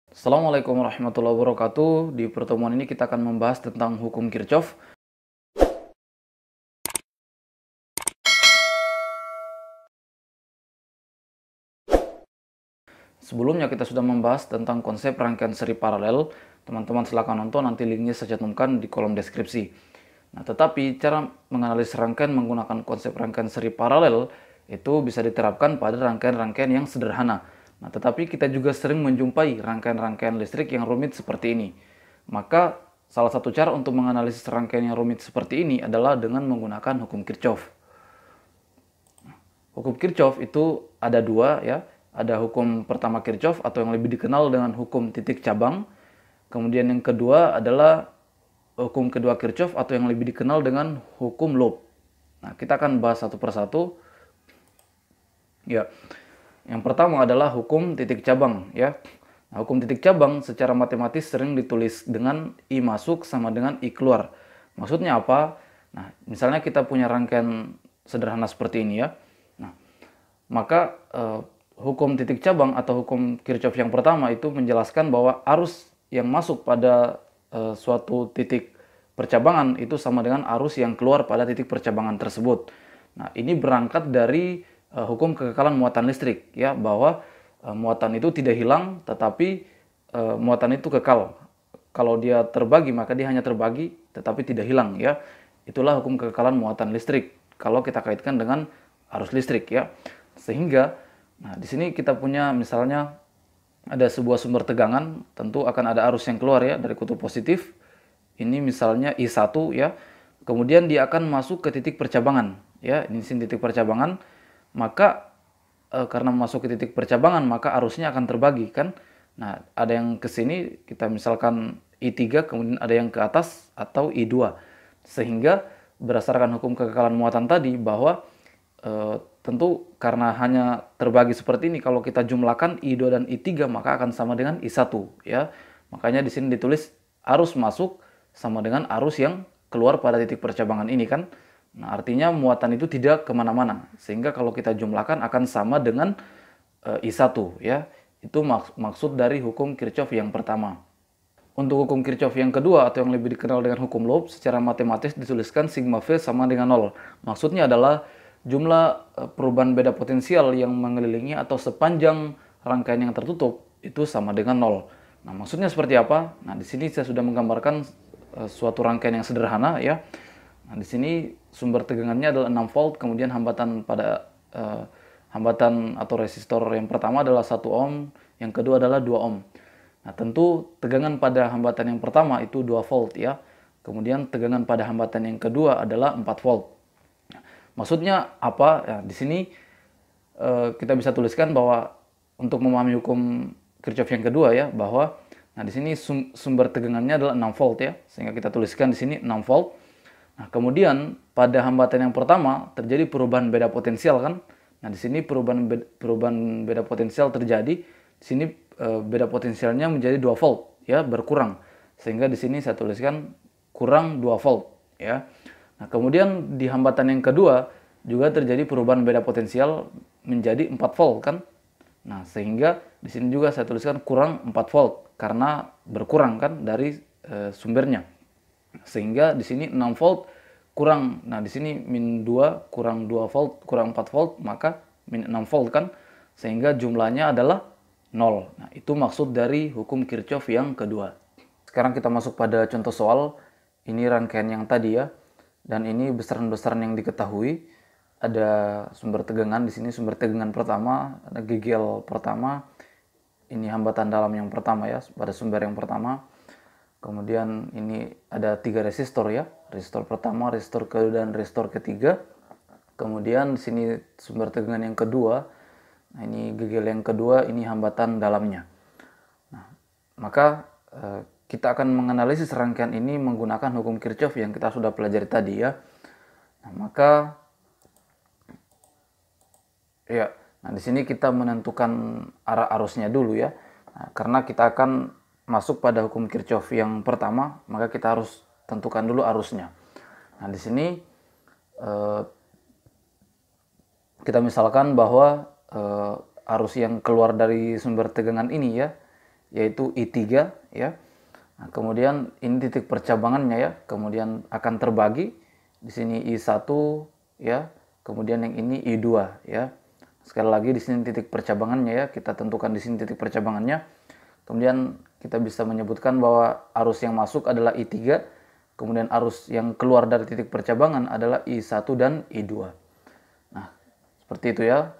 Assalamualaikum warahmatullahi wabarakatuh. Di pertemuan ini kita akan membahas tentang hukum Kirchhoff. Sebelumnya kita sudah membahas tentang konsep rangkaian seri paralel. Teman-teman silakan nonton, nanti linknya saya cantumkan di kolom deskripsi. Nah, tetapi cara menganalisis rangkaian menggunakan konsep rangkaian seri paralel itu bisa diterapkan pada rangkaian-rangkaian yang sederhana. Nah, tetapi kita juga sering menjumpai rangkaian-rangkaian listrik yang rumit seperti ini. Maka salah satu cara untuk menganalisis rangkaian yang rumit seperti ini adalah dengan menggunakan hukum Kirchhoff. Hukum Kirchhoff itu ada dua ya. Ada hukum pertama Kirchhoff atau yang lebih dikenal dengan hukum titik cabang. Kemudian yang kedua adalah hukum kedua Kirchhoff atau yang lebih dikenal dengan hukum loop. Nah, kita akan bahas satu persatu. Ya. Yang pertama adalah hukum titik cabang ya. Nah, hukum titik cabang secara matematis sering ditulis dengan I masuk sama dengan I keluar. Maksudnya apa? Nah, misalnya kita punya rangkaian sederhana seperti ini ya. Nah, maka hukum titik cabang atau hukum Kirchhoff yang pertama itu menjelaskan bahwa arus yang masuk pada suatu titik percabangan itu sama dengan arus yang keluar pada titik percabangan tersebut. Nah, ini berangkat dari hukum kekekalan muatan listrik ya, bahwa muatan itu tidak hilang tetapi muatan itu kekal. Kalau dia terbagi maka dia hanya terbagi tetapi tidak hilang ya. Itulah hukum kekekalan muatan listrik kalau kita kaitkan dengan arus listrik ya. Sehingga nah di sini kita punya misalnya ada sebuah sumber tegangan, tentu akan ada arus yang keluar ya dari kutub positif. Ini misalnya I1 ya. Kemudian dia akan masuk ke titik percabangan ya. Ini sini titik percabangan. Maka karena masuk ke titik percabangan maka arusnya akan terbagi kan. Nah, ada yang ke sini kita misalkan I3, kemudian ada yang ke atas atau I2. Sehingga berdasarkan hukum kekekalan muatan tadi bahwa tentu karena hanya terbagi seperti ini, kalau kita jumlahkan I2 dan I3 maka akan sama dengan I1 ya. Makanya di sini ditulis arus masuk sama dengan arus yang keluar pada titik percabangan ini kan. Nah, artinya muatan itu tidak kemana-mana, sehingga kalau kita jumlahkan akan sama dengan I1 ya. Itu maksud dari hukum Kirchhoff yang pertama. Untuk hukum Kirchhoff yang kedua atau yang lebih dikenal dengan hukum loop, secara matematis dituliskan sigma V sama dengan 0. Maksudnya adalah jumlah perubahan beda potensial yang mengelilingi atau sepanjang rangkaian yang tertutup itu sama dengan 0. Nah, maksudnya seperti apa? Nah, di sini saya sudah menggambarkan suatu rangkaian yang sederhana ya. Nah, di sini sumber tegangannya adalah 6 volt, kemudian hambatan pada hambatan atau resistor yang pertama adalah 1 ohm, yang kedua adalah 2 ohm. Nah, tentu tegangan pada hambatan yang pertama itu 2 volt ya. Kemudian tegangan pada hambatan yang kedua adalah 4 volt. Nah, maksudnya apa? Ya, di sini kita bisa tuliskan bahwa untuk memahami hukum Kirchhoff yang kedua ya, bahwa nah di sini sumber tegangannya adalah 6 volt ya. Sehingga kita tuliskan di sini 6 volt. Nah, kemudian pada hambatan yang pertama terjadi perubahan beda potensial kan. Nah, di sini perubahan beda potensial terjadi. Di sini beda potensialnya menjadi 2 volt ya, berkurang. Sehingga di sini saya tuliskan kurang 2 volt ya. Nah, kemudian di hambatan yang kedua juga terjadi perubahan beda potensial menjadi 4 volt kan. Nah, sehingga di sini juga saya tuliskan kurang 4 volt karena berkurang kan dari sumbernya. Sehingga di sini 6 volt kurang, nah di sini min 2 kurang 2 volt kurang 4 volt maka min 6 volt kan, sehingga jumlahnya adalah 0. Nah, itu maksud dari hukum Kirchhoff yang kedua. Sekarang kita masuk pada contoh soal. Ini rangkaian yang tadi ya, dan ini besaran-besaran yang diketahui. Ada sumber tegangan di sini, sumber tegangan pertama, ada GGL pertama. Ini hambatan dalam yang pertama ya, pada sumber yang pertama. Kemudian ini ada 3 resistor ya, resistor pertama, resistor kedua, dan resistor ketiga. Kemudian di sini sumber tegangan yang kedua. Nah, ini GGL yang kedua, ini hambatan dalamnya. Nah, maka kita akan menganalisis rangkaian ini menggunakan hukum Kirchhoff yang kita sudah pelajari tadi ya. Nah, maka ya, nah di sini kita menentukan arah arusnya dulu ya. Nah, karena kita akan masuk pada hukum Kirchhoff yang pertama, maka kita harus tentukan dulu arusnya. Nah, di sini kita misalkan bahwa arus yang keluar dari sumber tegangan ini ya, yaitu I3 ya. Nah, kemudian ini titik percabangannya ya, kemudian akan terbagi di sini I1 ya, kemudian yang ini I2 ya. Sekali lagi di sini titik percabangannya ya, kita tentukan di sini titik percabangannya. Kemudian kita bisa menyebutkan bahwa arus yang masuk adalah I3, kemudian arus yang keluar dari titik percabangan adalah I1 dan I2. Nah, seperti itu ya.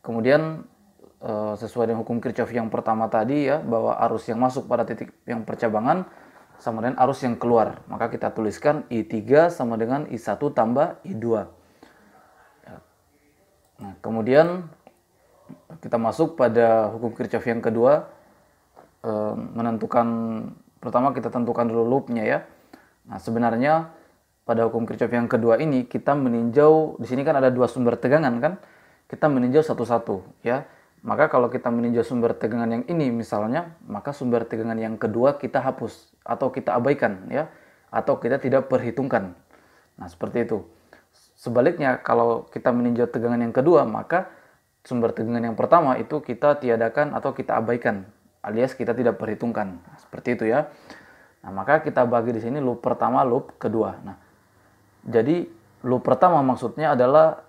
Kemudian sesuai dengan hukum Kirchhoff yang pertama tadi ya, bahwa arus yang masuk pada titik yang percabangan sama dengan arus yang keluar. Maka kita tuliskan I3 sama dengan I1 tambah I2. Nah, kemudian kita masuk pada hukum Kirchhoff yang kedua, menentukan, pertama kita tentukan dulu loopnya ya. Nah, sebenarnya pada hukum Kirchhoff yang kedua ini kita meninjau, di sini kan ada dua sumber tegangan kan, kita meninjau satu-satu ya. Maka kalau kita meninjau sumber tegangan yang ini misalnya, maka sumber tegangan yang kedua kita hapus atau kita abaikan ya, atau kita tidak perhitungkan. Nah, seperti itu. Sebaliknya kalau kita meninjau tegangan yang kedua, maka sumber tegangan yang pertama itu kita tiadakan atau kita abaikan, alias kita tidak perhitungkan. Nah, seperti itu ya. Nah, maka kita bagi di sini loop pertama, loop kedua. Nah, jadi loop pertama maksudnya adalah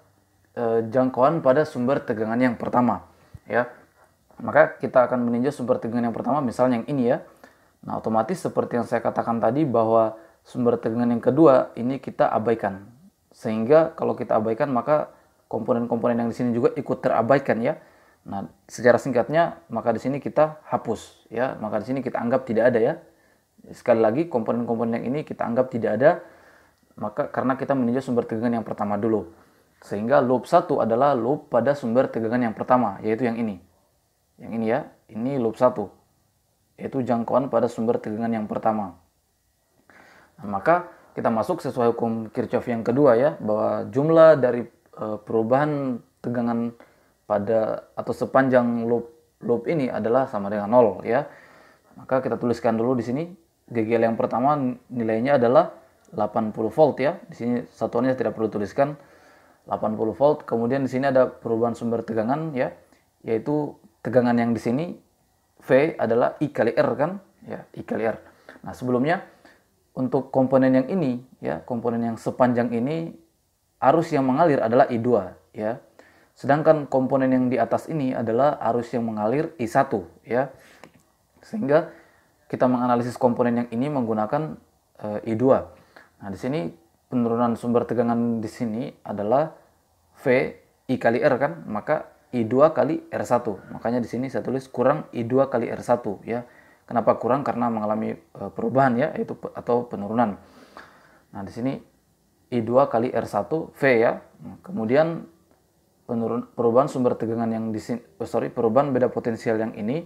jangkauan pada sumber tegangan yang pertama ya. Maka kita akan meninjau sumber tegangan yang pertama, misalnya yang ini ya. Nah, otomatis seperti yang saya katakan tadi bahwa sumber tegangan yang kedua ini kita abaikan. Sehingga kalau kita abaikan maka komponen-komponen yang di sini juga ikut terabaikan ya. Nah, secara singkatnya maka di sini kita hapus ya, maka di sini kita anggap tidak ada ya. Sekali lagi komponen-komponen yang ini kita anggap tidak ada, maka karena kita meninjau sumber tegangan yang pertama dulu. Sehingga loop 1 adalah loop pada sumber tegangan yang pertama, yaitu yang ini. Yang ini ya, ini loop 1. Yaitu jangkauan pada sumber tegangan yang pertama. Nah, maka kita masuk sesuai hukum Kirchhoff yang kedua ya, bahwa jumlah dari perubahan tegangan pada atau sepanjang loop ini adalah sama dengan 0 ya. Maka kita tuliskan dulu di sini GGL yang pertama nilainya adalah 80 volt ya. Di sini satuannya tidak perlu tuliskan, 80 volt. Kemudian di sini ada perubahan sumber tegangan ya, yaitu tegangan yang di sini V adalah I kali R kan ya, I kali R. Nah, sebelumnya untuk komponen yang ini ya, komponen yang sepanjang ini arus yang mengalir adalah I2 ya. Sedangkan komponen yang di atas ini adalah arus yang mengalir I1 ya. Sehingga kita menganalisis komponen yang ini menggunakan I2. Nah, di sini penurunan sumber tegangan di sini adalah V I kali R kan, maka I2 kali R1. Makanya di sini saya tulis kurang I2 kali R1 ya. Kenapa kurang? Karena mengalami perubahan ya, yaitu atau penurunan. Nah, di sini I2 kali R1 V ya. Nah, kemudian perubahan sumber tegangan yang di sini, perubahan beda potensial yang ini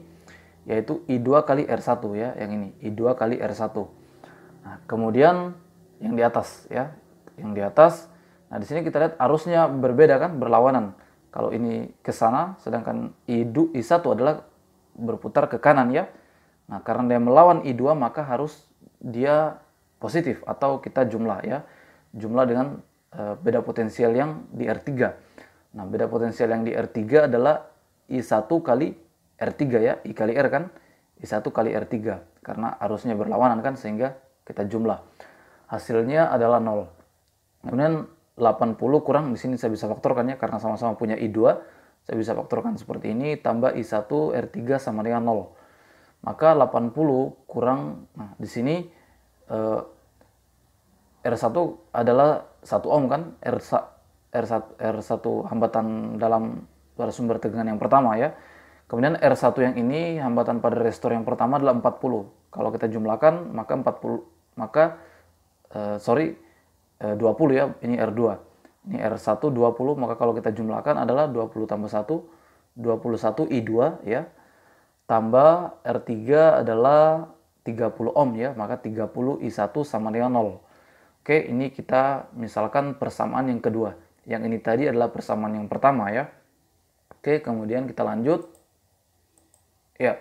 yaitu I2 kali R1 ya, yang ini I2 kali R1. Nah, kemudian yang di atas ya, yang di atas. Nah, di sini kita lihat arusnya berbeda kan, berlawanan. Kalau ini ke sana, sedangkan I1 adalah berputar ke kanan ya. Nah, karena dia melawan I2 maka harus dia positif atau kita jumlah ya. Jumlah dengan beda potensial yang di R3. Nah, beda potensial yang di R3 adalah I1 kali R3 ya, I kali R kan, I1 kali R3. Karena arusnya berlawanan kan, sehingga kita jumlah. Hasilnya adalah 0. Kemudian 80 kurang, di sini saya bisa faktorkan ya, karena sama-sama punya I2, saya bisa faktorkan seperti ini, tambah I1 R3 sama dengan 0. Maka 80 kurang, nah di sini R1 adalah 1 ohm kan, R1 hambatan dalam pada sumber tegangan yang pertama ya. Kemudian R1 yang ini hambatan pada resistor yang pertama adalah 40. Kalau kita jumlahkan maka 20 ya, ini R2. Ini R1 20, maka kalau kita jumlahkan adalah 20 tambah 1, 21 I2 ya. Tambah R3 adalah 30 ohm ya, maka 30 I1 sama dengan 0. Oke, ini kita misalkan persamaan yang kedua. Yang ini tadi adalah persamaan yang pertama ya. Oke, kemudian kita lanjut. Ya.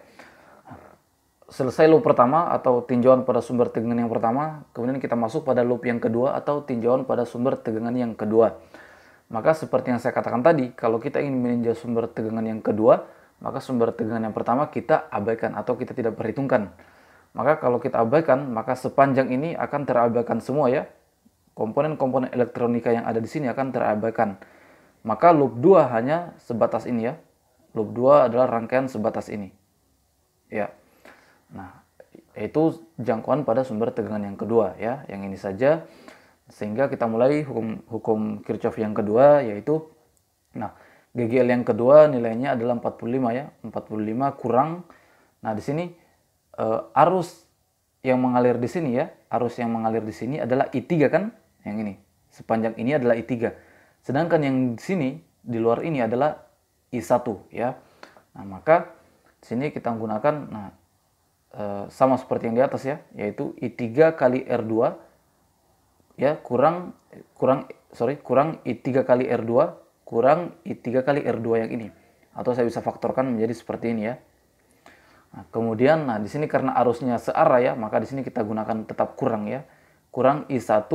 Selesai loop pertama atau tinjauan pada sumber tegangan yang pertama, kemudian kita masuk pada loop yang kedua atau tinjauan pada sumber tegangan yang kedua. Maka seperti yang saya katakan tadi, kalau kita ingin meninjau sumber tegangan yang kedua, maka sumber tegangan yang pertama kita abaikan atau kita tidak perhitungkan. Maka kalau kita abaikan, maka sepanjang ini akan terabaikan semua ya. Komponen-komponen elektronika yang ada di sini akan terabaikan. Maka loop 2 hanya sebatas ini ya. Loop 2 adalah rangkaian sebatas ini. Ya. Nah, itu jangkauan pada sumber tegangan yang kedua ya, yang ini saja. Sehingga kita mulai hukum Kirchhoff yang kedua, yaitu GGL yang kedua nilainya adalah 45 ya. 45 kurang. Nah, di sini arus yang mengalir di sini ya, arus yang mengalir di sini adalah I3 kan, yang ini. Sepanjang ini adalah I3. Sedangkan yang di sini di luar ini adalah I1 ya. Nah, maka di sini kita menggunakan sama seperti yang di atas ya, yaitu I3 kali R2 ya kurang I3 kali R2 kurang I3 kali R2 yang ini. Atau saya bisa faktorkan menjadi seperti ini ya. Nah, kemudian di sini karena arusnya searah ya, maka di sini kita gunakan tetap kurang ya. Kurang I1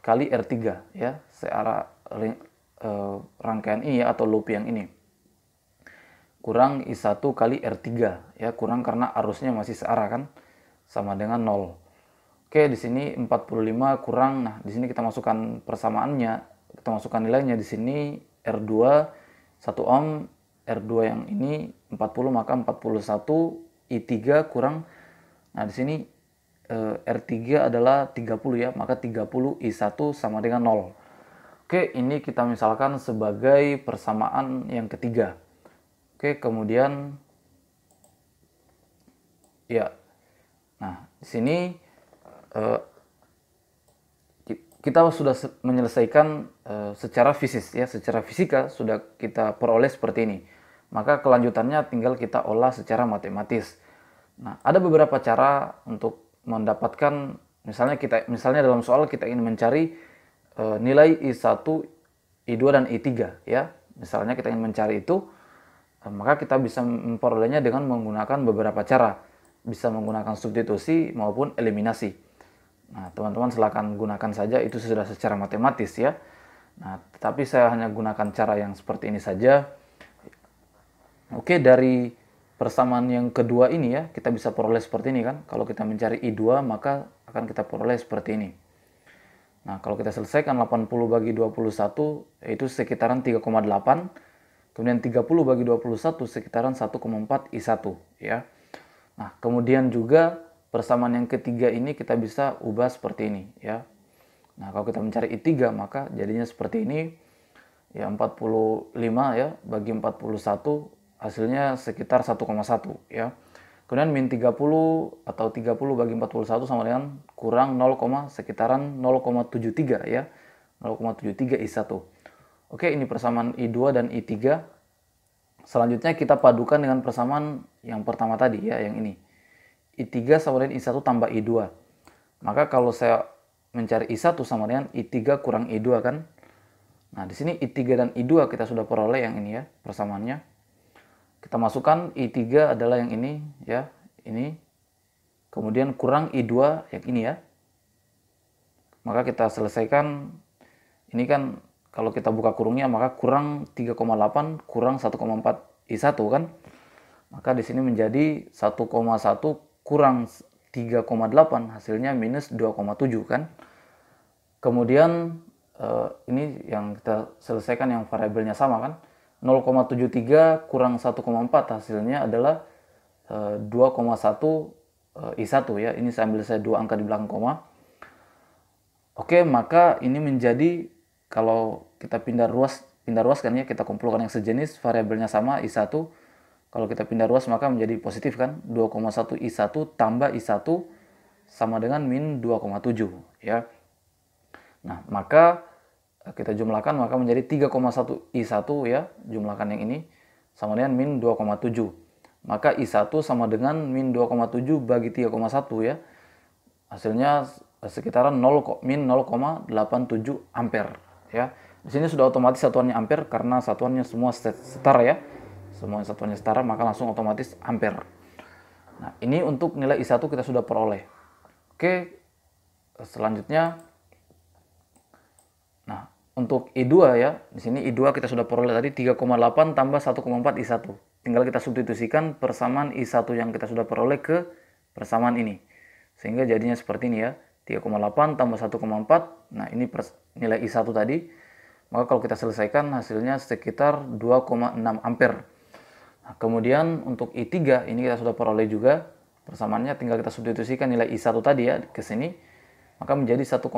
kali R3 ya, searah rangkaian ini ya, atau loop yang ini. Kurang I1 kali R3 ya, kurang karena arusnya masih searah kan, sama dengan 0. Oke, di sini 45 kurang. Nah, di sini kita masukkan persamaannya, kita masukkan nilainya di sini R2 1 ohm, R2 yang ini 40, maka 41 I3 kurang. Nah, di sini R3 adalah 30 ya, maka 30 I1 sama dengan 0. Oke, ini kita misalkan sebagai persamaan yang ketiga. Oke, kemudian ya. Nah, di sini kita sudah menyelesaikan secara fisik ya, secara fisika sudah kita peroleh seperti ini. Maka kelanjutannya tinggal kita olah secara matematis. Nah, ada beberapa cara untuk mendapatkan, misalnya dalam soal kita ingin mencari nilai I1, I2 dan I3 ya. Misalnya kita ingin mencari itu, maka kita bisa memperolehnya dengan menggunakan beberapa cara. Bisa menggunakan substitusi maupun eliminasi. Nah, teman-teman silakan gunakan saja, itu sudah secara matematis ya. Nah, tetapi saya hanya gunakan cara yang seperti ini saja. Oke, dari persamaan yang kedua ini ya, kita bisa peroleh seperti ini kan. Kalau kita mencari I2, maka akan kita peroleh seperti ini. Nah, kalau kita selesaikan 80 bagi 21, yaitu sekitaran 3,8. Kemudian 30 bagi 21, sekitaran 1,4 I1 ya. Nah, kemudian juga persamaan yang ketiga ini kita bisa ubah seperti ini ya. Nah, kalau kita mencari I3, maka jadinya seperti ini. Ya, 45 ya bagi 41, hasilnya sekitar 1,1 ya. Kemudian min 30 atau 30 bagi 41 sama dengan kurang 0, sekitaran 0,73 ya. 0,73 I1. Oke, ini persamaan I2 dan I3. Selanjutnya kita padukan dengan persamaan yang pertama tadi ya, yang ini. I3 sama dengan I1 tambah I2. Maka kalau saya mencari I1 sama dengan I3 kurang I2 kan. Nah, di sini I3 dan I2 kita sudah peroleh yang ini ya, persamaannya. Kita masukkan I3 adalah yang ini ya, ini. Kemudian kurang I2 yang ini ya. Maka kita selesaikan, ini kan kalau kita buka kurungnya maka kurang 3,8 kurang 1,4 I1 kan. Maka di sini menjadi 1,1 kurang 3,8, hasilnya minus 2,7 kan. Kemudian ini yang kita selesaikan yang variabelnya sama kan. 0,73 kurang 1,4 hasilnya adalah 2,1 I1 ya. Ini sambil saya dua angka di belakang koma. Oke, maka ini menjadi, kalau kita pindah ruas kan ya, kita kumpulkan yang sejenis, variabelnya sama I1. Kalau kita pindah ruas maka menjadi positif kan. 2,1 I1 tambah I1 sama dengan min 2,7 ya. Nah, maka kita jumlahkan maka menjadi 3,1 I1 ya, jumlahkan yang ini sama dengan min 2,7. Maka I1 sama dengan min 2,7 bagi 3,1 ya. Hasilnya sekitaran min 0,87 ampere ya. Di sini sudah otomatis satuannya ampere karena satuannya semua setara ya. Semua satuannya setara, maka langsung otomatis ampere. Nah, ini untuk nilai I1 kita sudah peroleh. Oke, selanjutnya untuk I2 ya, di sini I2 kita sudah peroleh tadi 3,8 tambah 1,4 I1. Tinggal kita substitusikan persamaan I1 yang kita sudah peroleh ke persamaan ini. Sehingga jadinya seperti ini ya, 3,8 tambah 1,4. Nah, ini nilai I1 tadi. Maka kalau kita selesaikan hasilnya sekitar 2,6 ampere. Nah, kemudian untuk I3 ini kita sudah peroleh juga persamaannya, tinggal kita substitusikan nilai I1 tadi ya ke sini. Maka menjadi 1,1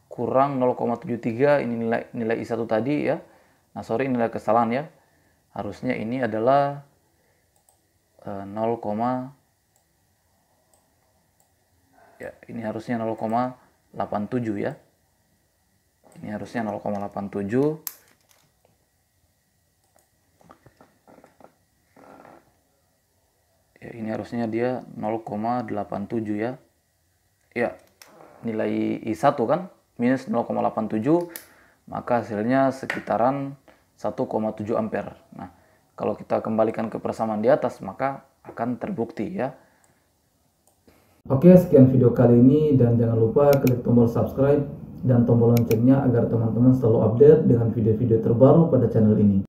kurang 0,73, ini nilai I1 tadi ya. Nah, sorry, nilai kesalahan ya. Harusnya ini adalah 0, ya, ini harusnya 0,87 ya. Ini harusnya 0,87. Ya, ini harusnya dia 0,87 ya. Ya, nilai I1 kan minus 0,87, maka hasilnya sekitaran 1,7 ampere. Nah, kalau kita kembalikan ke persamaan di atas, maka akan terbukti ya. Oke, sekian video kali ini, dan jangan lupa klik tombol subscribe dan tombol loncengnya agar teman-teman selalu update dengan video-video terbaru pada channel ini.